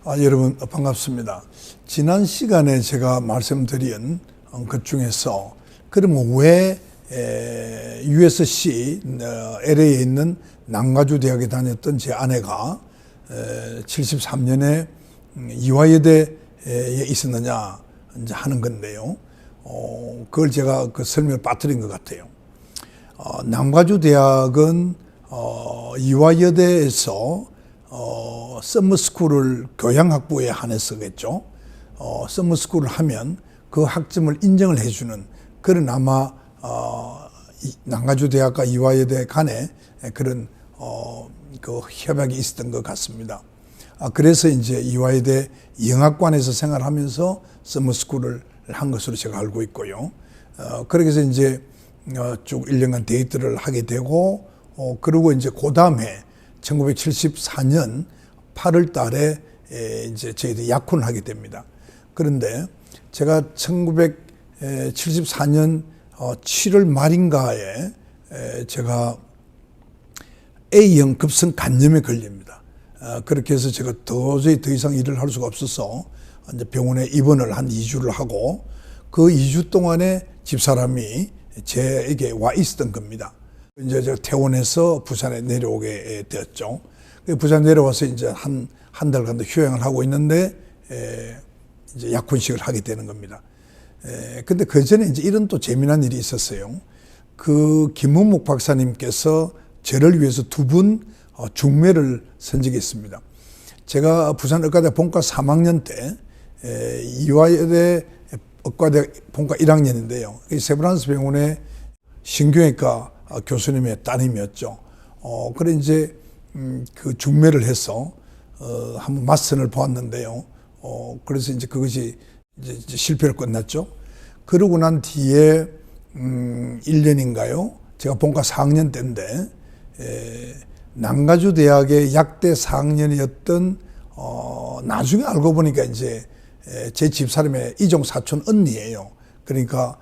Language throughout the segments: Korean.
여러분 반갑습니다. 지난 시간에 제가 말씀드린 것 중에서 그러면 왜 USC LA에 있는 남가주 대학에 다녔던 제 아내가 73년에 이화여대에 있었느냐 이제 하는 건데요. 그걸 제가 그 설명을 빠뜨린 것 같아요. 남가주 대학은 이화여대에서 서머스쿨을 교양학부에 한해서겠죠. 서머스쿨을 하면 그 학점을 인정을 해주는 그런 아마 남가주 대학과 이화여대 간에 그런 그 협약이 있었던 것 같습니다. 그래서 이제 이화여대 영악관에서 생활하면서 서머스쿨을 한 것으로 제가 알고 있고요. 그렇게 해서 이제 쭉 1년간 데이트를 하게 되고 그리고 이제 그 다음에 1974년 8월 달에 이제 저희들이 약혼을 하게 됩니다. 그런데 제가 1974년 7월 말인가에 제가 A형 급성 간염에 걸립니다. 그렇게 해서 제가 도저히 더 이상 일을 할 수가 없어서 이제 병원에 입원을 한 2주를 하고 그 2주 동안에 집사람이 제에게 와 있었던 겁니다. 이제 제가 퇴원해서 부산에 내려오게 되었죠. 부산 내려와서 이제 한 달간 더 휴양을 하고 있는데 이제 약혼식을 하게 되는 겁니다. 근데 그 전에 이제 이런 또 재미난 일이 있었어요. 그 김문목 박사님께서 저를 위해서 두 분 중매를 선정했습니다. 제가 부산 의과대학 본과 3학년 때 이화여대 의과대학 본과 1학년인데요. 세브란스 병원의 신경외과 교수님의 따님이었죠. 그래 이제 그 중매를 해서 한번 맞선을 보았는데요. 그래서 이제 그것이 이제 실패로 끝났죠. 그러고 난 뒤에 1년인가요? 제가 본과 4학년 때인데 남가주 대학의 약대 4학년이었던 나중에 알고 보니까 이제 제 집사람의 이종 사촌 언니예요. 그러니까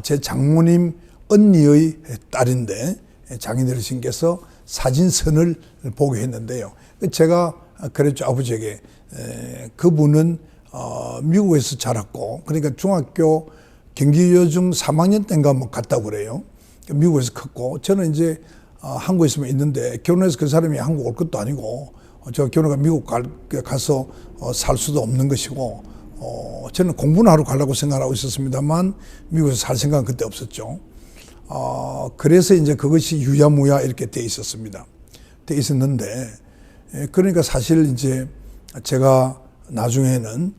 제 장모님 언니의 딸인데 장인 어르신께서 사진선을 보게 했는데요. 제가 그랬죠, 아버지에게. 그분은 미국에서 자랐고, 그러니까 중학교 경기여중 3학년 때인가 뭐 갔다고 그래요. 미국에서 컸고, 저는 이제 한국에서만 있는데 결혼해서 그 사람이 한국 올 것도 아니고, 제가 결혼해서 미국 가서 살 수도 없는 것이고, 저는 공부는 하러 가려고 생각하고 있었습니다만 미국에서 살 생각은 그때 없었죠. 그래서 이제 그것이 유야무야 이렇게 돼 있었습니다. 돼 있었는데, 그러니까 사실 이제 제가 나중에는,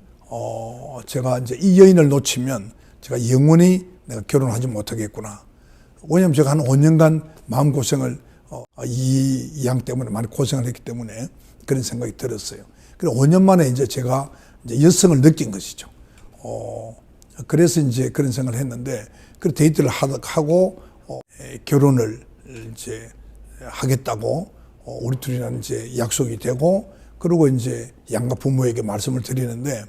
제가 이제 이 여인을 놓치면 제가 영원히 내가 결혼하지 못하겠구나. 왜냐면 제가 한 5년간 마음고생을, 이 양 때문에 많이 고생을 했기 때문에 그런 생각이 들었어요. 그래서 5년 만에 이제 제가 이제 여성을 느낀 것이죠. 그래서 이제 그런 생각을 했는데, 그 데이트를 하고 결혼을 이제 하겠다고 우리 둘이는 이제 약속이 되고, 그리고 이제 양가 부모에게 말씀을 드리는데,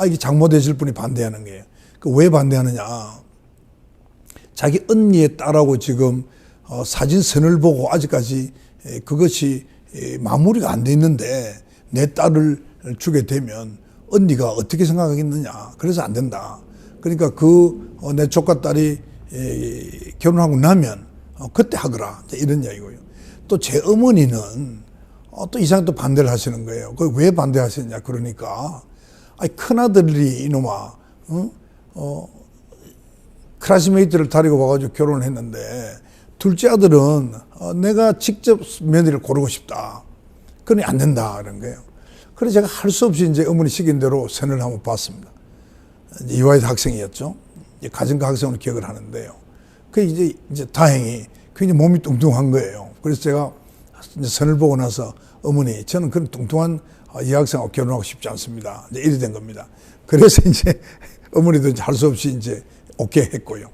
이게 장모 되실 분이 반대하는 거예요. 왜 반대하느냐? 자기 언니의 딸하고 지금 사진선을 보고 아직까지 그것이 마무리가 안 돼 있는데 내 딸을 주게 되면 언니가 어떻게 생각하겠느냐. 그래서 안 된다. 그러니까 내 조카 딸이 결혼하고 나면 그때 하거라. 이런 이야기고요. 또 제 어머니는 또 이상하게 또 반대를 하시는 거예요. 왜 반대하시느냐. 그러니까 큰아들이 이놈아 클래스메이트를 데리고 와가지고 결혼을 했는데 둘째 아들은 내가 직접 며느리를 고르고 싶다. 그러니 안 된다. 그런 거예요. 그래서 제가 할 수 없이 이제 어머니 시킨 대로 선을 한번 봤습니다. 이화여대 학생이었죠. 가정과 학생으로 기억을 하는데요. 그 이제 다행히 굉장히 몸이 뚱뚱한 거예요. 그래서 제가 이제 선을 보고 나서 어머니, 저는 그런 뚱뚱한 이 학생하고 결혼하고 싶지 않습니다. 이제 이래 된 겁니다. 그래서 이제 어머니도 할 수 없이 이제 오케이 했고요.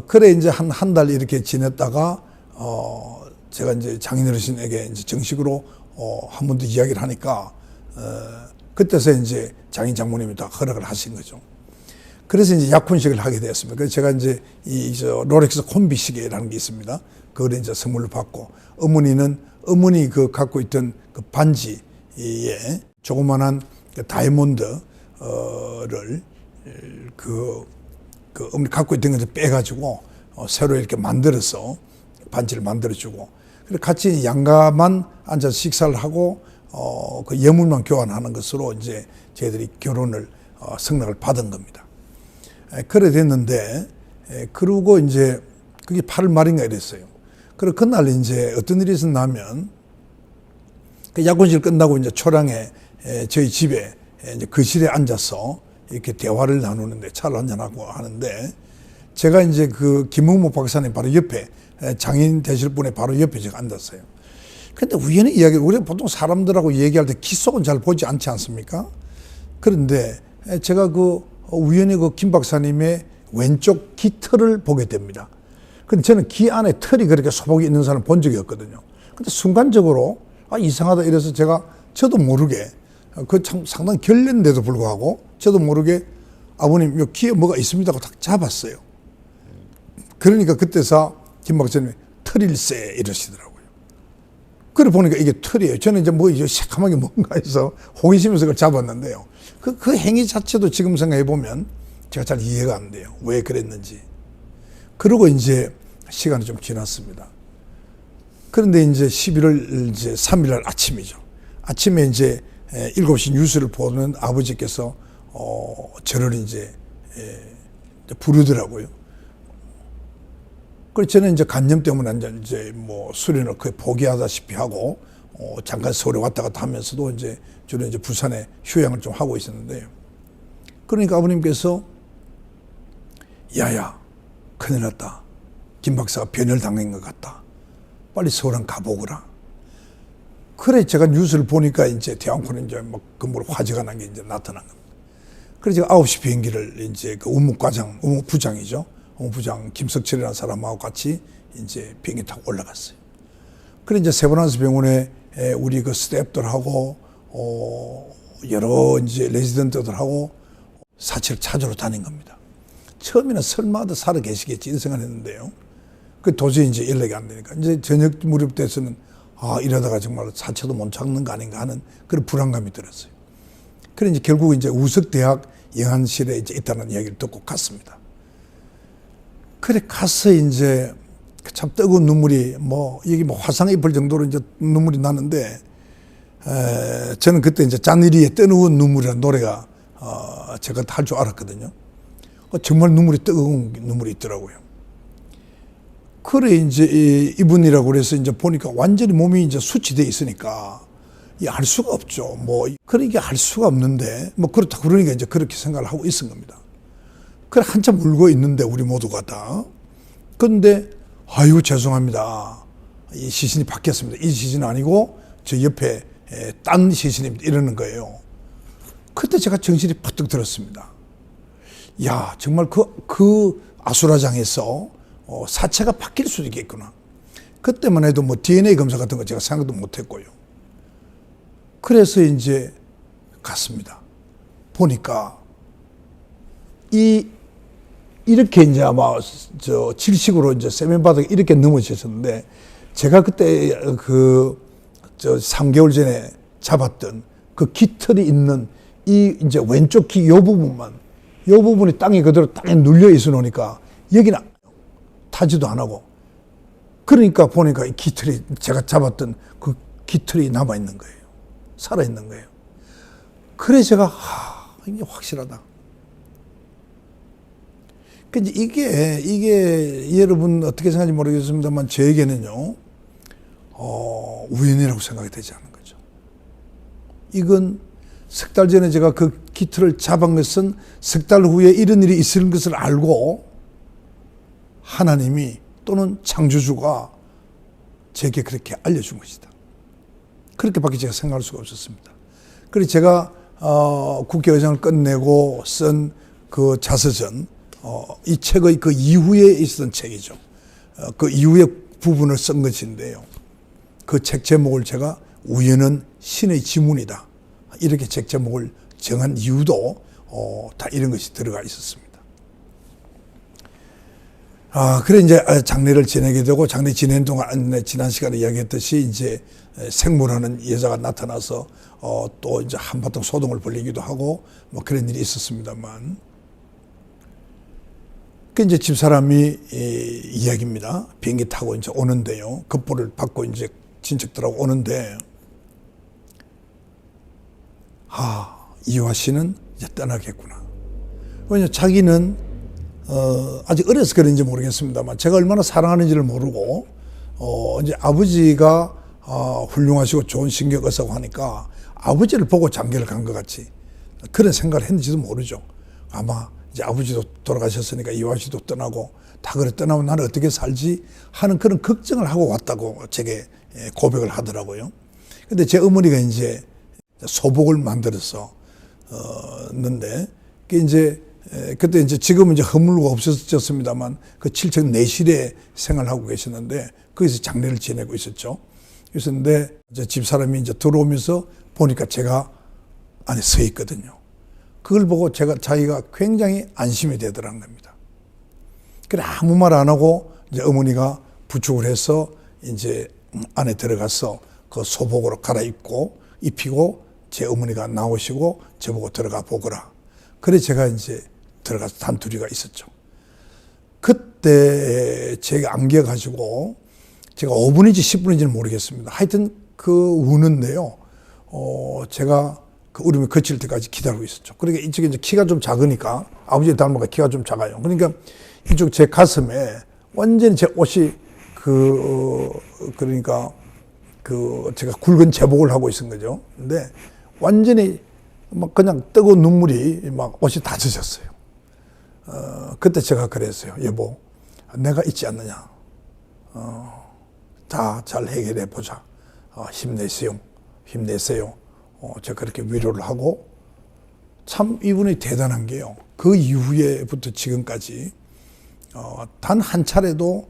그래 이제 한 달 이렇게 지냈다가 제가 이제 장인 어르신에게 이제 정식으로 한 번 더 이야기를 하니까 그때서 이제 장인 장모님이 다 허락을 하신 거죠. 그래서 이제 약혼식을 하게 되었습니다. 그래서 제가 이제 롤렉스 콤비 시계라는 게 있습니다. 그걸 이제 선물로 받고, 어머니는 어머니 그 갖고 있던 그 반지, 조그만한 다이아몬드를 어머니 갖고 있던 것을 빼가지고 새로 이렇게 만들어서 반지를 만들어주고, 그리고 같이 양가만 앉아서 식사를 하고 그 예물만 교환하는 것으로 이제 저희들이 결혼을 승낙을 받은 겁니다. 그래 됐는데, 그러고 이제 그게 8월 말인가 이랬어요. 그리고 그날 이제 어떤 일이 있었냐면, 그 약혼식 끝나고 이제 초량에 저희 집에 이제 거실에 앉아서 이렇게 대화를 나누는데, 차를 한잔하고 하는데, 제가 이제 그 김흥목 박사님 바로 옆에, 장인 되실 분의 바로 옆에 제가 앉았어요. 근데 우연히 우리 보통 사람들하고 얘기할 때 귓속은 잘 보지 않지 않습니까? 그런데 제가 우연히 김 박사님의 왼쪽 귀털을 보게 됩니다. 근데 저는 귀 안에 털이 그렇게 소복이 있는 사람 본 적이 없거든요. 근데 순간적으로 이상하다 이래서 저도 모르게, 참 상당히 결례인데도 불구하고 저도 모르게 아버님 요 귀에 뭐가 있습니다 하고 딱 잡았어요. 그러니까 그때서 김 박사님이 털일세 이러시더라고요. 그래 보니까 이게 털이에요. 저는 이제 새카맣게 뭔가 해서 호기심에서 그걸 잡았는데요. 그 행위 자체도 지금 생각해 보면 제가 잘 이해가 안 돼요. 왜 그랬는지. 그러고 이제 시간이 좀 지났습니다. 그런데 이제 11월 이제 3일 날 아침이죠. 아침에 이제 7시 뉴스를 보는 아버지께서 저를 이제 부르더라고요. 그래서 저는 이제 간염 때문에 이제 뭐 수련을 거의 포기하다시피 하고 잠깐 서울에 왔다 갔다 하면서도 이제 주로 이제 부산에 휴양을 좀 하고 있었는데요. 그러니까 아버님께서 야야 큰일 났다. 김 박사가 변혈 당한 것 같다. 빨리 서울 한 가보거라. 그래 제가 뉴스를 보니까 이제 대왕포는 이제 막 금방 화재가 난 게 이제 나타난 겁니다. 그래서 제가 9시 비행기를 이제 그 우무부장이죠. 부장 김석철이라는 사람하고 같이 이제 비행기 타고 올라갔어요. 그래 이제 세브란스 병원에 우리 그 스태프들하고 여러 이제 레지던트들하고 사체를 찾으러 다닌 겁니다. 처음에는 설마도 살아 계시겠지 이런 생각했는데요. 그 도저히 이제 연락이 안 되니까 이제 저녁 무렵 돼서는 이러다가 정말 사체도 못 찾는 거 아닌가 하는 그런 불안감이 들었어요. 그래 이제 결국 이제 우석대학 영안실에 이제 있다는 이야기를 듣고 갔습니다. 그래 가서 이제 참 뜨거운 눈물이 이게 화상 입을 정도로 이제 눈물이 나는데, 저는 그때 이제 짠이리의 뜨거운 눈물이라는 노래가 제가 할 줄 알았거든요. 정말 뜨거운 눈물이 있더라고요. 그래 이제 이분이라고 그래서 이제 보니까 완전히 몸이 이제 수치돼 있으니까 알 수가 없죠. 그러니까 알 수가 없는데 그렇다 그러니까 이제 그렇게 생각을 하고 있은 겁니다. 그래 한참 울고 있는데 우리 모두가 다. 그런데 아유 죄송합니다. 이 시신이 바뀌었습니다. 이 시신은 아니고 저 옆에 딴 시신입니다. 이러는 거예요. 그때 제가 정신이 퍼뜩 들었습니다. 야 정말 그 아수라장에서 사체가 바뀔 수도 있겠구나. 그때만 해도 DNA 검사 같은 거 제가 생각도 못 했고요. 그래서 이제 갔습니다. 보니까 이렇게 이제 아마 질식으로 이제 세면바닥에 이렇게 넘어지셨는데, 제가 그때 3개월 전에 잡았던 그 깃털이 있는 이 이제 왼쪽 귀 요 부분이 땅에 그대로 땅에 눌려 있어 놓으니까 여기는 타지도 안 하고, 그러니까 보니까 이 깃털이 제가 잡았던 그 깃털이 남아 있는 거예요. 살아 있는 거예요. 그래 제가 이게 확실하다. 근데 이게 여러분 어떻게 생각하는지 모르겠습니다만 저에게는요 우연이라고 생각이 되지 않는 거죠. 이건 석 달 전에 제가 그 깃털을 잡은 것은 석 달 후에 이런 일이 있을 것을 알고 하나님이 또는 창조주가 제게 그렇게 알려준 것이다. 그렇게밖에 제가 생각할 수가 없었습니다. 그래서 제가 국회의장을 끝내고 쓴 그 자서전, 이 책의 그 이후에 있었던 책이죠. 그 이후의 부분을 쓴 것인데요. 그 책 제목을 제가 우연은 신의 지문이다. 이렇게 책 제목을 정한 이유도 다 이런 것이 들어가 있었습니다. 그래 이제 장례를 지내게 되고 장례 지내는 동안 지난 시간에 이야기했듯이 이제 생모라는 여자가 나타나서 또 이제 한바탕 소동을 벌이기도 하고 뭐 그런 일이 있었습니다만 그 이제 집사람이 이야기입니다. 비행기 타고 이제 오는데요. 급보를 받고 이제 친척들하고 오는데 이화 씨는 이제 떠나겠구나. 왜냐 자기는 아직 어려서 그런지 모르겠습니다만 제가 얼마나 사랑하는지를 모르고 이제 아버지가 훌륭하시고 좋은 신경의사고 하니까 아버지를 보고 장계를 간 것 같이 그런 생각을 했는지도 모르죠. 아마 이제 아버지도 돌아가셨으니까 이화 씨도 떠나고 다 그래 떠나면 나는 어떻게 살지 하는 그런 걱정을 하고 왔다고 제게 고백을 하더라고요. 근데 제 어머니가 이제 소복을 만들어서 는데 그때 이제 지금은 이제 허물고 없어졌습니다만 그 7층 내실에 생활하고 계셨는데 거기서 장례를 지내고 있었죠. 그랬는데 이제 집사람이 이제 들어오면서 보니까 제가 안에 서 있거든요. 그걸 보고 자기가 굉장히 안심이 되더라는 겁니다. 그래 아무 말 안 하고 이제 어머니가 부축을 해서 이제 안에 들어가서 그 소복으로 갈아입고 입히고 제 어머니가 나오시고 저보고 들어가 보거라. 그래 제가 이제 들어가서 단둘이가 있었죠. 그때 제가 안겨가지고 제가 5분인지 10분인지는 모르겠습니다. 하여튼 그 우는데요. 제가 그 울음이 그칠 때까지 기다리고 있었죠. 그러니까 이쪽에 이제 키가 좀 작으니까 아버지 닮아가 키가 좀 작아요. 그러니까 이쪽 제 가슴에 완전히 제 옷이 그러니까 제가 굵은 제복을 하고 있은 거죠. 근데 완전히 막 그냥 뜨거운 눈물이 막 옷이 다 젖었어요. 그때 제가 그랬어요. 여보, 내가 있지 않느냐. 다 잘 해결해 보자. 힘내세요. 제가 그렇게 위로를 하고 참 이분이 대단한 게요. 그 이후에부터 지금까지 단 한 차례도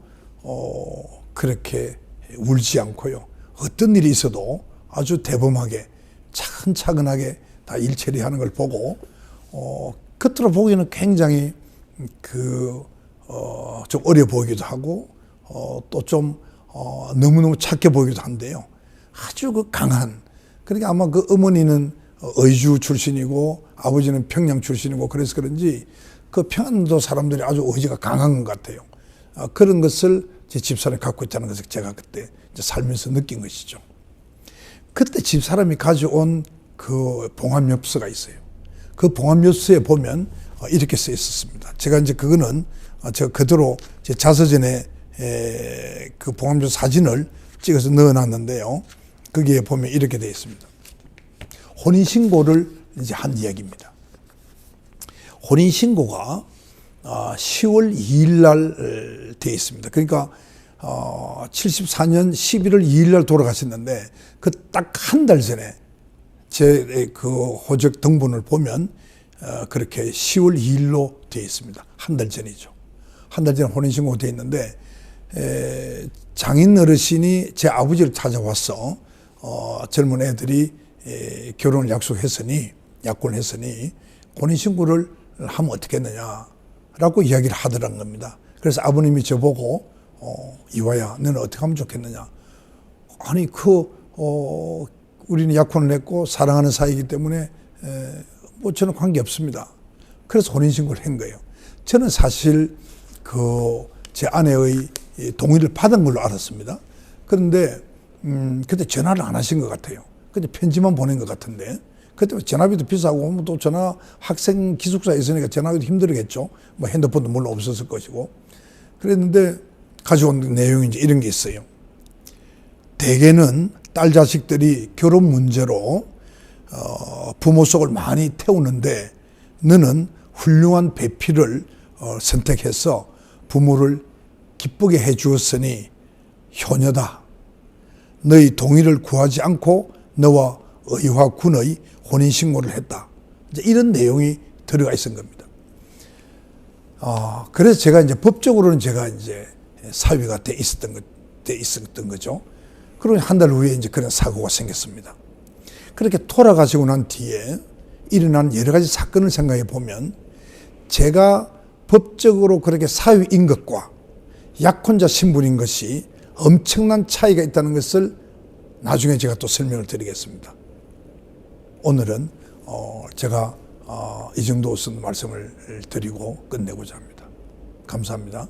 그렇게 울지 않고요. 어떤 일이 있어도 아주 대범하게 차근차근하게 다 일 처리하는 걸 보고 겉으로 보기에는 굉장히 좀 어려 보이기도 하고 또 좀 너무너무 착해 보이기도 한데요. 아주 강한 그러니까 아마 그 어머니는 의주 출신이고 아버지는 평양 출신이고 그래서 그런지 그 평안도 사람들이 아주 의지가 강한 것 같아요. 그런 것을 제 집사람이 갖고 있다는 것을 제가 그때 이제 살면서 느낀 것이죠. 그때 집사람이 가져온 그 봉합엽서가 있어요. 그 봉합엽서에 보면 이렇게 써 있었습니다. 제가 이제 그거는 제가 그대로 제 자서전에 그 봉합엽서 사진을 찍어서 넣어놨는데요. 거기에 보면 이렇게 되어 있습니다. 혼인신고를 이제 한 이야기입니다. 혼인신고가 10월 2일 날 되어 있습니다. 그러니까 74년 11월 2일 날 돌아가셨는데 그 딱 한 달 전에 제 그 호적 등본을 보면 그렇게 10월 2일로 되어 있습니다. 한 달 전이죠. 한 달 전에 혼인신고가 되어 있는데 장인 어르신이 제 아버지를 찾아와서 젊은 애들이 결혼을 약혼을 했으니 혼인신고를 하면 어떻겠느냐라고 이야기를 하더란 겁니다. 그래서 아버님이 저보고 이화야 너는 어떻게 하면 좋겠느냐. 아니 우리는 약혼을 했고 사랑하는 사이이기 때문에 뭐 저는 관계없습니다. 그래서 혼인신고를 한 거예요. 저는 사실 제 아내의 동의를 받은 걸로 알았습니다. 그런데 그때 전화를 안 하신 것 같아요. 근데 편지만 보낸 것 같은데 그때 전화비도 비싸고 또 학생 기숙사에 있으니까 전화하기도 힘들겠죠. 뭐 핸드폰도 물론 없었을 것이고 그랬는데 가져온 내용이 이제 이런 게 있어요. 대개는 딸 자식들이 결혼 문제로 부모 속을 많이 태우는데 너는 훌륭한 배필을 선택해서 부모를 기쁘게 해 주었으니 효녀다. 너희 동의를 구하지 않고 너와 의화 군의 혼인신고를 했다. 이제 이런 내용이 들어가 있은 겁니다. 그래서 제가 이제 법적으로는 제가 이제 사위가 돼 있었던 거죠. 그리고 한 달 후에 이제 그런 사고가 생겼습니다. 그렇게 돌아가시고 난 뒤에 일어난 여러 가지 사건을 생각해 보면 제가 법적으로 그렇게 사위인 것과 약혼자 신분인 것이 엄청난 차이가 있다는 것을 나중에 제가 또 설명을 드리겠습니다. 오늘은 제가 이 정도 우선 말씀을 드리고 끝내고자 합니다. 감사합니다.